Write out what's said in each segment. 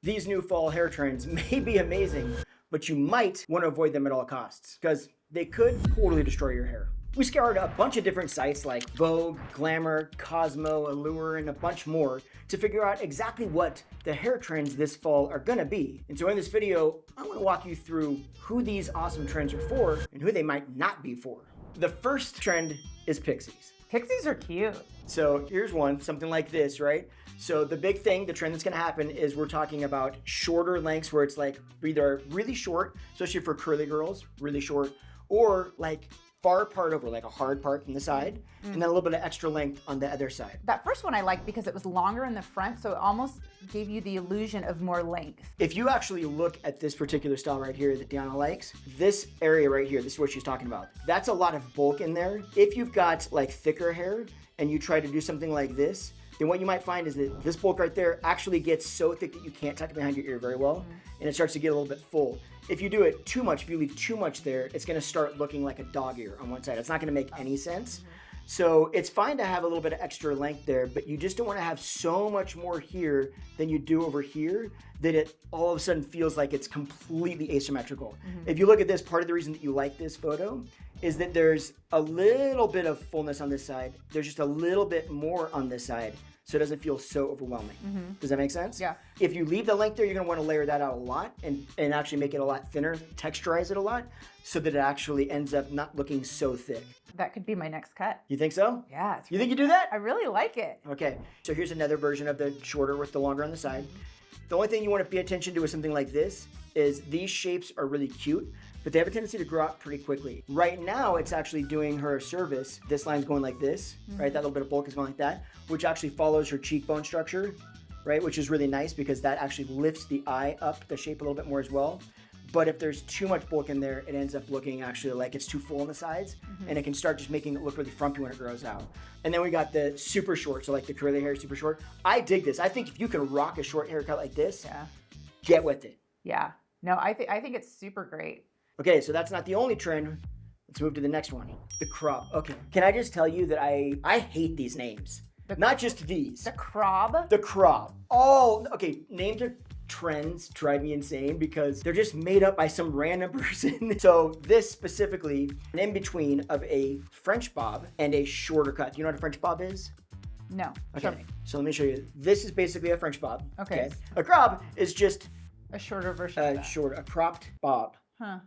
These new fall hair trends may be amazing, but you might want to avoid them at all costs because they could totally destroy your hair. We scoured a bunch of different sites like Vogue, Glamour, Cosmo, Allure, and a bunch more to figure out exactly what the hair trends this fall are gonna be. And so in this video, I wanna walk you through who these awesome trends are for and who they might not be for. The first trend is pixies. Pixies are cute. So here's one, something like this, right? So the big thing, the trend that's gonna happen is we're talking about shorter lengths where it's like either really short, especially for curly girls, really short, or like far part over, like a hard part from the side, and then a little bit of extra length on the other side. That first one I liked because it was longer in the front, so it almost gave you the illusion of more length. If you actually look at this particular style right here that Deanna likes, this area right here, this is what she's talking about. That's a lot of bulk in there. If you've got like thicker hair and you try to do something like this, then what you might find is that this bulk right there actually gets so thick that you can't tuck it behind your ear very well, and it starts to get a little bit full. If you do it too much, if you leave too much there, it's gonna start looking like a dog ear on one side. It's not gonna make any sense. So it's fine to have a little bit of extra length there, but you just don't wanna have so much more here than you do over here that it all of a sudden feels like it's completely asymmetrical. If you look at this, part of the reason that you like this photo is that there's a little bit of fullness on this side. There's just a little bit more on this side, so it doesn't feel so overwhelming. Does that make sense? Yeah. If you leave the length there, you're gonna wanna layer that out a lot and actually make it a lot thinner, texturize it a lot, so that it actually ends up not looking so thick. That could be my next cut. You think so? Yeah. It's You think you do that? I really like it. Okay, so here's another version of the shorter with the longer on the side. The only thing you wanna pay attention to with something like this is these shapes are really cute, but they have a tendency to grow out pretty quickly. Right now, it's actually doing her a service. This line's going like this, right? That little bit of bulk is going like that, which actually follows her cheekbone structure, right? Which is really nice because that actually lifts the eye up the shape a little bit more as well. But if there's too much bulk in there, it ends up looking actually like it's too full on the sides, and it can start just making it look really frumpy when it grows out. And then we got the super short, so like the curly hair is super short. I dig this. I think if you can rock a short haircut like this, get with it. Yeah. No, I think it's super great. Okay, so that's not the only trend. Let's move to the next one. The Crob. Okay, can I just tell you that I hate these names. Not just these. The Crob? The Crob. Oh, okay, names are trends drive me insane because they're just made up by some random person. So this specifically, an in-between of a French bob and a shorter cut. Do you know what a French bob is? No. Okay, Show me. so let me show you. This is basically a French bob. Okay. A Crob is just A shorter version of that. a cropped bob. Huh.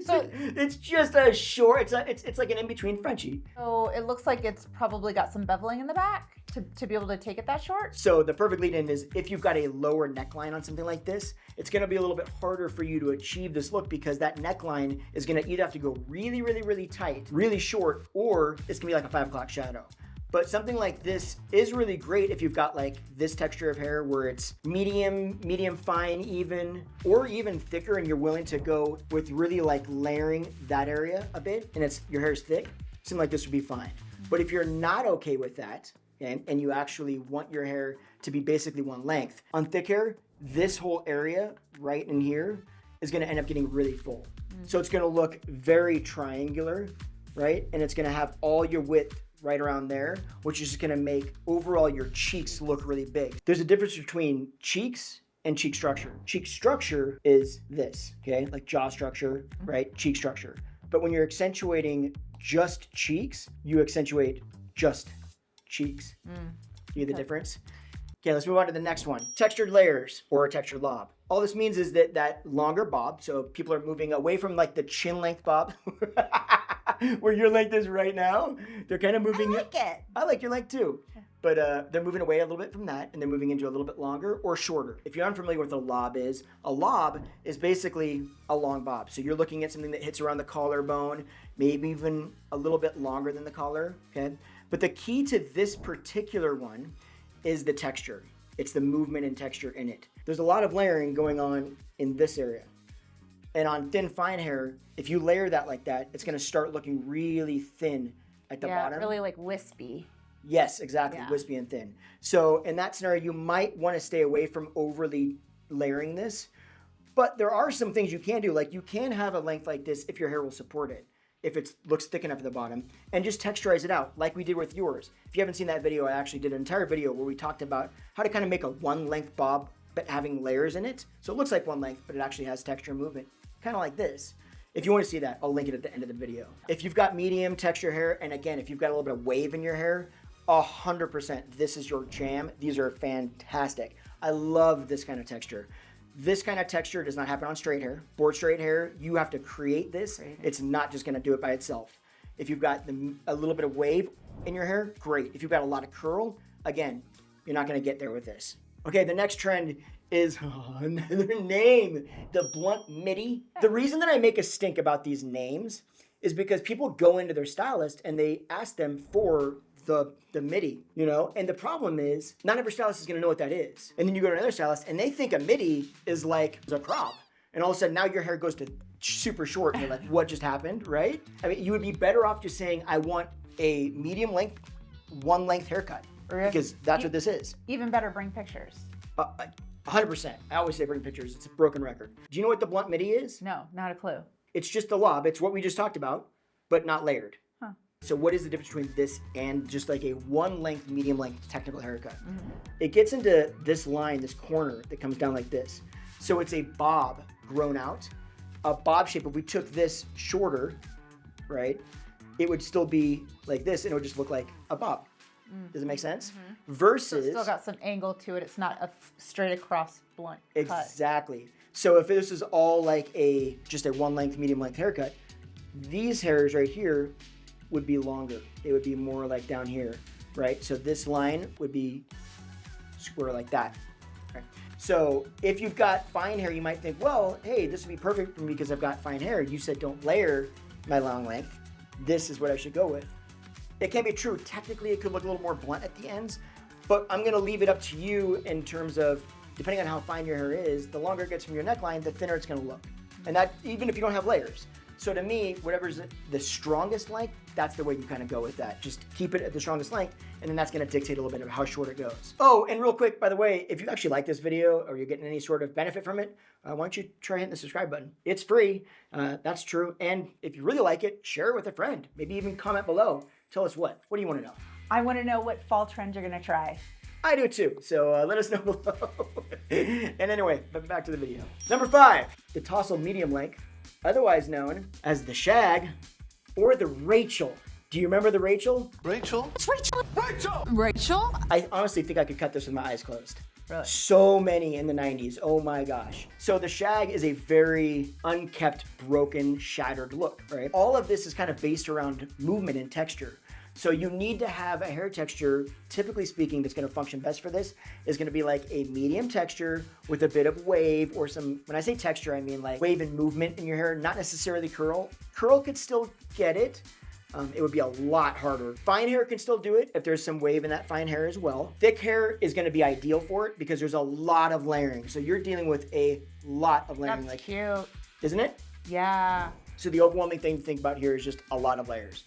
So it's just a short. It's like an in-between Frenchie. So it looks like it's probably got some beveling in the back to be able to take it that short. So the perfect lead-in is if you've got a lower neckline on something like this, it's going to be a little bit harder for you to achieve this look because that neckline is going to either have to go really, really, really tight, really short, or it's going to be like a 5 o'clock shadow. But something like this is really great if you've got like this texture of hair where it's medium fine even, or even thicker and you're willing to go with really like layering that area a bit and your hair is thick, something like this would be fine. But if you're not okay with that and you actually want your hair to be basically one length, on thick hair, this whole area right in here is gonna end up getting really full. So it's gonna look very triangular, right? And it's gonna have all your width right around there, which is going to make overall your cheeks look really big. There's a difference between cheeks and cheek structure. Cheek structure is this, okay? Like jaw structure, right? Cheek structure. But when you're accentuating just cheeks, you accentuate just cheeks. You get the difference? Okay, let's move on to the next one. Textured layers or a textured lob. All this means is that longer bob, so people are moving away from like the chin length bob, where your length is right now. They're kind of moving. I like it. I like your length too. But they're moving away a little bit from that and they're moving into a little bit longer or shorter. If you're unfamiliar with what a lob is basically a long bob. So you're looking at something that hits around the collarbone, maybe even a little bit longer than the collar, okay? But the key to this particular one is the texture. It's the movement and texture in it. There's a lot of layering going on in this area. And on thin, fine hair, if you layer that like that, it's gonna start looking really thin at the bottom. Yeah, really like wispy. Yes, exactly, wispy and thin. So in that scenario, you might wanna stay away from overly layering this, but there are some things you can do. Like you can have a length like this if your hair will support it, if it looks thick enough at the bottom, and just texturize it out like we did with yours. If you haven't seen that video, I actually did an entire video where we talked about how to kind of make a one length bob but having layers in it. So it looks like one length, but it actually has texture and movement. Kind of like this. If you want to see that, I'll link it at the end of the video. If you've got medium texture hair, and again, if you've got a little bit of wave in your hair, 100%, this is your jam. These are fantastic. I love this kind of texture. This kind of texture does not happen on straight hair. Board straight hair, you have to create this. It's not just gonna do it by itself. If you've got a little bit of wave in your hair, great. If you've got a lot of curl, again, you're not gonna get there with this. Okay, the next trend is another name, the blunt midi. The reason that I make a stink about these names is because people go into their stylist and they ask them for the midi, you know? And the problem is, not every stylist is gonna know what that is. And then you go to another stylist and they think a midi is like a crop. And all of a sudden now your hair goes to super short and you're like, what just happened, right? I mean, you would be better off just saying, I want a medium length, one length haircut. Because that's what this is. Even better, bring pictures. 100%. I always say bring pictures. It's a broken record. Do you know what the blunt midi is? No, not a clue. It's just the lob. It's what we just talked about, but not layered. Huh. So what is the difference between this and just like a one length, medium length technical haircut? It gets into this line, this corner that comes down like this. So it's a bob grown out. A bob shape, if we took this shorter, right, it would still be like this and it would just look like a bob. Does it make sense? Versus... So it's still got some angle to it. It's not a straight across blunt cut. Exactly. So if this is all like just a one length, medium length haircut, these hairs right here would be longer. They would be more like down here, right? So this line would be square like that. Okay. So if you've got fine hair, you might think, well, hey, this would be perfect for me because I've got fine hair. You said don't layer my long length. This is what I should go with. It can be true. Technically, it could look a little more blunt at the ends, but I'm gonna leave it up to you in terms of, depending on how fine your hair is, the longer it gets from your neckline, the thinner it's gonna look. And that, even if you don't have layers. So to me, whatever's the strongest length, that's the way you kind of go with that. Just keep it at the strongest length, and then that's gonna dictate a little bit of how short it goes. Oh, and real quick, by the way, if you actually like this video or you're getting any sort of benefit from it, why don't you try hitting the subscribe button? It's free, that's true. And if you really like it, share it with a friend. Maybe even comment below. Tell us what do you want to know? I want to know what fall trends you're gonna try. I do too, so let us know below. And anyway, back to the video. Number 5, the tassel medium length, otherwise known as the shag or the Rachel. Do you remember the Rachel? Rachel? It's Rachel. Rachel! Rachel? I honestly think I could cut this with my eyes closed. Really? So many in the 90s, oh my gosh. So the shag is a very unkept, broken, shattered look, right? All of this is kind of based around movement and texture. So you need to have a hair texture, typically speaking, that's gonna function best for this, is gonna be like a medium texture with a bit of wave or some, when I say texture, I mean like wave and movement in your hair, not necessarily curl. Curl could still get it. It would be a lot harder. Fine hair can still do it if there's some wave in that fine hair as well. Thick hair is gonna be ideal for it because there's a lot of layering. So you're dealing with a lot of layering. That's cute. Isn't it? Yeah. So the overwhelming thing to think about here is just a lot of layers.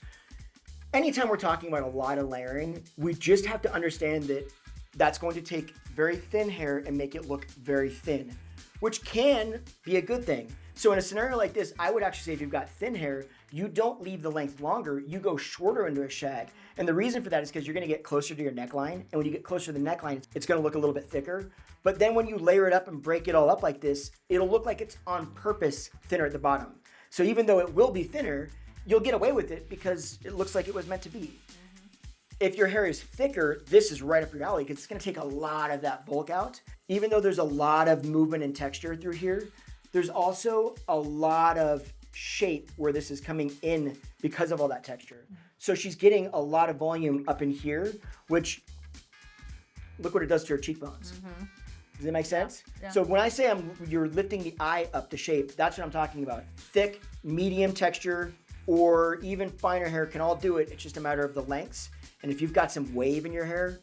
Anytime we're talking about a lot of layering, we just have to understand that that's going to take very thin hair and make it look very thin, which can be a good thing. So in a scenario like this, I would actually say if you've got thin hair, you don't leave the length longer, you go shorter into a shag. And the reason for that is because you're gonna get closer to your neckline. And when you get closer to the neckline, it's gonna look a little bit thicker. But then when you layer it up and break it all up like this, it'll look like it's on purpose thinner at the bottom. So even though it will be thinner, you'll get away with it because it looks like it was meant to be. If your hair is thicker, this is right up your alley because it's gonna take a lot of that bulk out. Even though there's a lot of movement and texture through here, there's also a lot of shape where this is coming in because of all that texture. So she's getting a lot of volume up in here, which, look what it does to her cheekbones. Does it make sense? Yeah. So when I say you're lifting the eye up to shape, that's what I'm talking about. Thick, medium texture, or even finer hair can all do it. It's just a matter of the lengths. And if you've got some wave in your hair,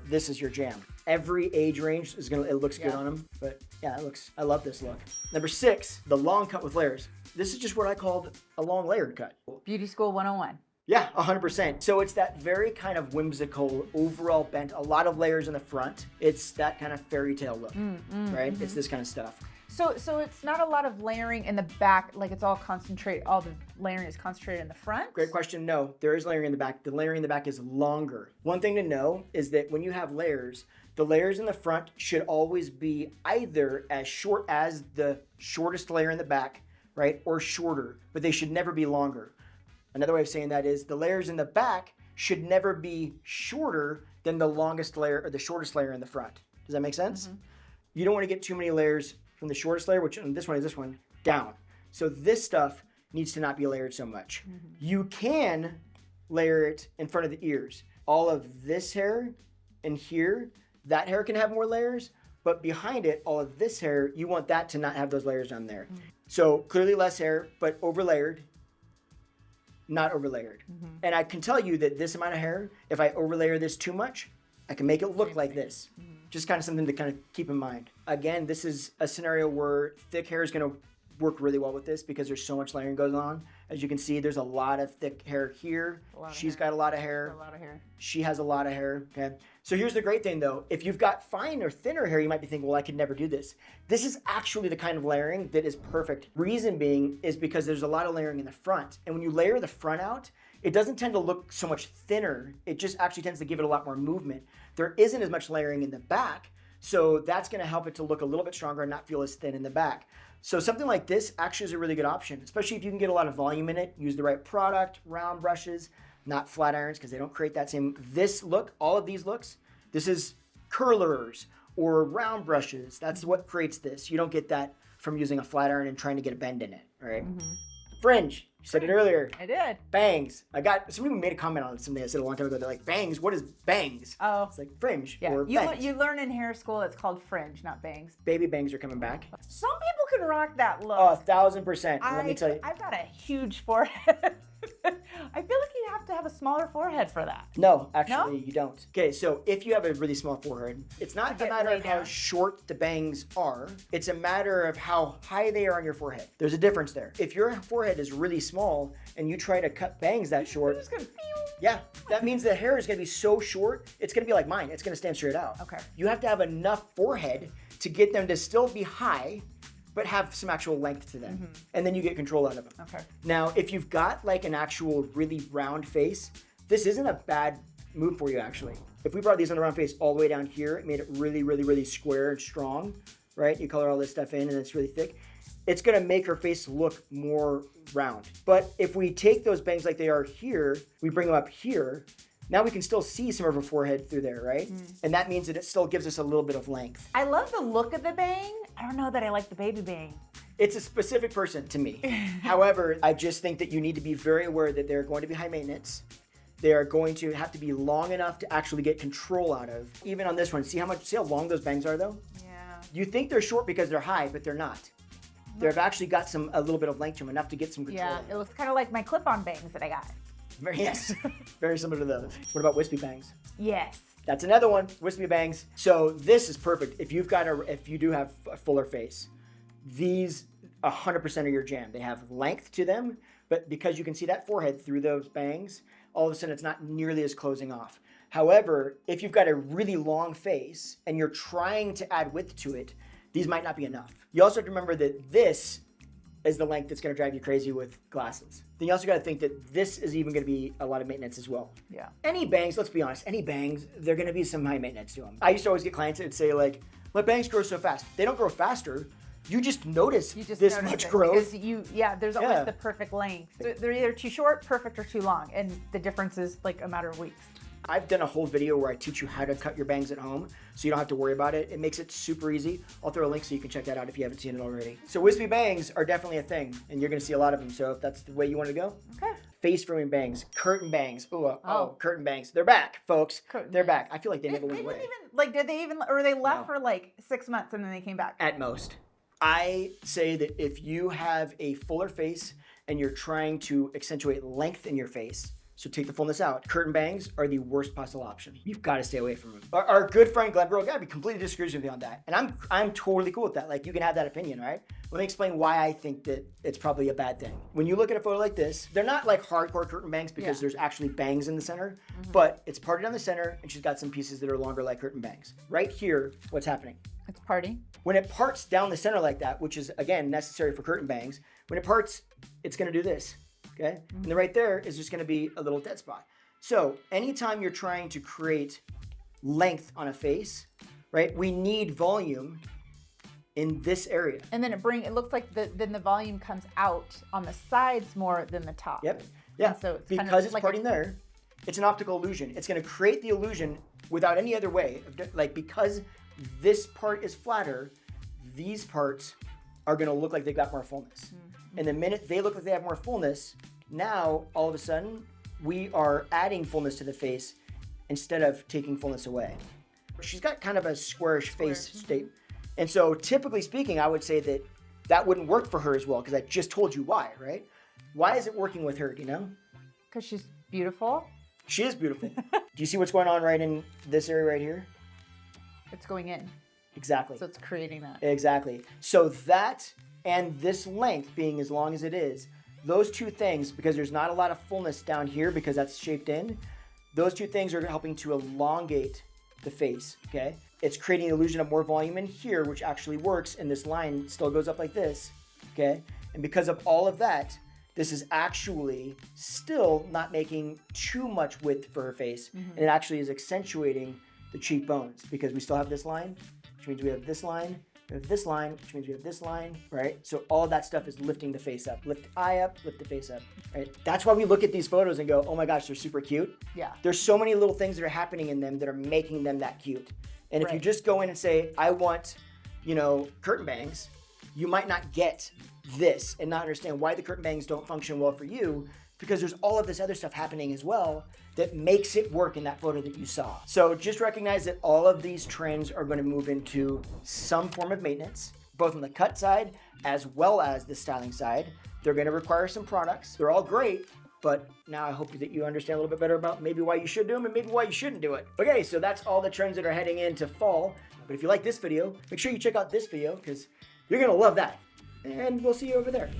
this is your jam. Every age range is it looks good on them. But yeah, I love this look. Number 6, the long cut with layers. This is just what I called a long layered cut. Beauty School 101. Yeah, 100%. So it's that very kind of whimsical overall bent, a lot of layers in the front. It's that kind of fairy tale look, right? It's this kind of stuff. So it's not a lot of layering in the back, like it's all concentrated, all the layering is concentrated in the front? Great question. No, there is layering in the back. The layering in the back is longer. One thing to know is that when you have layers, The layers in the front should always be either as short as the shortest layer in the back, right? Or shorter, but they should never be longer. Another way of saying that is the layers in the back should never be shorter than the longest layer or the shortest layer in the front. Does that make sense? You don't want to get too many layers from the shortest layer, which on this one is this one, down. So this stuff needs to not be layered so much. You can layer it in front of the ears. All of this hair and here, that hair can have more layers, but behind it, all of this hair, you want that to not have those layers down there. So clearly less hair, but overlayered, not overlayered. And I can tell you that this amount of hair, if I overlayer this too much, I can make it look like this. Just kind of something to kind of keep in mind. Again, this is a scenario where thick hair is going to work really well with this because there's so much layering going on. As you can see, there's a lot of thick hair here. She's got a lot of hair. She has a lot of hair. Okay. So here's the great thing though. If you've got fine or thinner hair, you might be thinking, well, I could never do this. This is actually the kind of layering that is perfect. Reason being is because there's a lot of layering in the front. And when you layer the front out, it doesn't tend to look so much thinner. It just actually tends to give it a lot more movement. There isn't as much layering in the back. So that's going to help it to look a little bit stronger and not feel as thin in the back. So something like this actually is a really good option, especially if you can get a lot of volume in it, use the right product, round brushes, not flat irons because they don't create that same, this look, all of these looks, this is curlers or round brushes. That's what creates this. You don't get that from using a flat iron and trying to get a bend in it, all right? Fringe, you said it earlier. I did. Bangs. Somebody made a comment on something I said a long time ago. They're like, bangs, what is bangs? Oh. It's like fringe Yeah. or bangs. You learn in hair school it's called fringe, not bangs. Baby bangs are coming back. Some people can rock that look. Oh, 1,000%. Let me tell you. I've got a huge forehead. I feel like you have to have a smaller forehead for that. No, actually, you don't. Okay, so if you have a really small forehead, it's not a matter of how short the bangs are. It's a matter of how high they are on your forehead. There's a difference there. If your forehead is really small and you try to cut bangs that short, You're just gonna yeah, that means the hair is going to be so short, it's going to be like mine. It's going to stand straight out. Okay. You have to have enough forehead to get them to still be high, but have some actual length to them. And then you get control out of them. Okay. Now, if you've got like an actual really round face, this isn't a bad move for you actually. If we brought these on the round face all the way down here, it made it really, really, really square and strong, right? You color all this stuff in and it's really thick. It's gonna make her face look more round. But if we take those bangs like they are here, we bring them up here, now we can still see some of her forehead through there, right? And that means that it still gives us a little bit of length. I love the look of the bang. I don't know that I like the baby bang. It's a specific person to me. However, I just think that you need to be very aware that they're going to be high maintenance. They are going to have to be long enough to actually get control out of. Even on this one, see how long those bangs are though? Yeah. You think they're short because they're high, but they're not. They've actually got a little bit of length to them, enough to get some control. Yeah, it looks kind of like my clip-on bangs that I got. Yes, very similar to those. What about wispy bangs? Yes. That's another one, wispy bangs. So this is perfect. If you do have a fuller face, these 100% are your jam. They have length to them, but because you can see that forehead through those bangs, all of a sudden it's not nearly as closing off. However, if you've got a really long face and you're trying to add width to it, these might not be enough. You also have to remember that this is the length that's going to drive you crazy with glasses. Then you also got to think that this is even going to be a lot of maintenance as well. Yeah. Any bangs, let's be honest, any bangs, they're going to be some high maintenance to them. I used to always get clients that would say like, my bangs grow so fast. They don't grow faster. You just notice this much growth. There's always the perfect length. They're either too short, perfect, or too long. And the difference is like a matter of weeks. I've done a whole video where I teach you how to cut your bangs at home so you don't have to worry about it. It makes it super easy. I'll throw a link so you can check that out if you haven't seen it already. So wispy bangs are definitely a thing, and you're going to see a lot of them. So if that's the way you want to go. Okay. Face framing bangs, curtain bangs. Curtain bangs. They're back, folks. They're back. I feel like they never went away. Or they left for like 6 months and then they came back? At most. I say that if you have a fuller face and you're trying to accentuate length in your face, so take the fullness out, curtain bangs are the worst possible option. You've got to stay away from them. Our good friend Glenn Burrow, completely disagrees with me on that. And I'm totally cool with that. Like, you can have that opinion, right? Let me explain why I think that it's probably a bad thing. When you look at a photo like this, they're not like hardcore curtain bangs because there's actually bangs in the center, but it's parted down the center and she's got some pieces that are longer like curtain bangs. Right here, what's happening? It's parting. When it parts down the center like that, which is, again, necessary for curtain bangs, when it parts, it's going to do this, okay? And then right there is just going to be a little dead spot. So anytime you're trying to create length on a face, right? We need volume in this area. And then it looks like then the volume comes out on the sides more than the top. Yep. Yeah. And so it's because kind of it's like parting there, it's an optical illusion. It's going to create the illusion without any other way. Like, because this part is flatter, these parts are going to look like they've got more fullness. Mm-hmm. And the minute they look like they have more fullness, now all of a sudden we are adding fullness to the face instead of taking fullness away. She's got kind of a squarish face state. And so typically speaking, I would say that that wouldn't work for her as well, because I just told you why, right? Why is it working with her, do you know? Because she's beautiful. She is beautiful. Do you see what's going on right in this area right here? It's going in. Exactly. So it's creating that. Exactly. So that and this length being as long as it is, those two things, because there's not a lot of fullness down here because that's shaped in, those two things are helping to elongate the face, okay? It's creating the illusion of more volume in here, which actually works, and this line still goes up like this, okay? And because of all of that, this is actually still not making too much width for her face, and it actually is accentuating the cheekbones, because we still have this line, which means we have this line, we have this line, which means we have this line, right? So all of that stuff is lifting the face up. Lift the eye up, lift the face up, right? That's why we look at these photos and go, oh my gosh, they're super cute. Yeah. There's so many little things that are happening in them that are making them that cute. And if you just go in and say, I want, curtain bangs, you might not get this and not understand why the curtain bangs don't function well for you, because there's all of this other stuff happening as well that makes it work in that photo that you saw. So just recognize that all of these trends are going to move into some form of maintenance, both on the cut side as well as the styling side. They're going to require some products. They're all great, but now I hope that you understand a little bit better about maybe why you should do them and maybe why you shouldn't do it. Okay, so that's all the trends that are heading into fall. But if you like this video, make sure you check out this video, because you're going to love that. And we'll see you over there.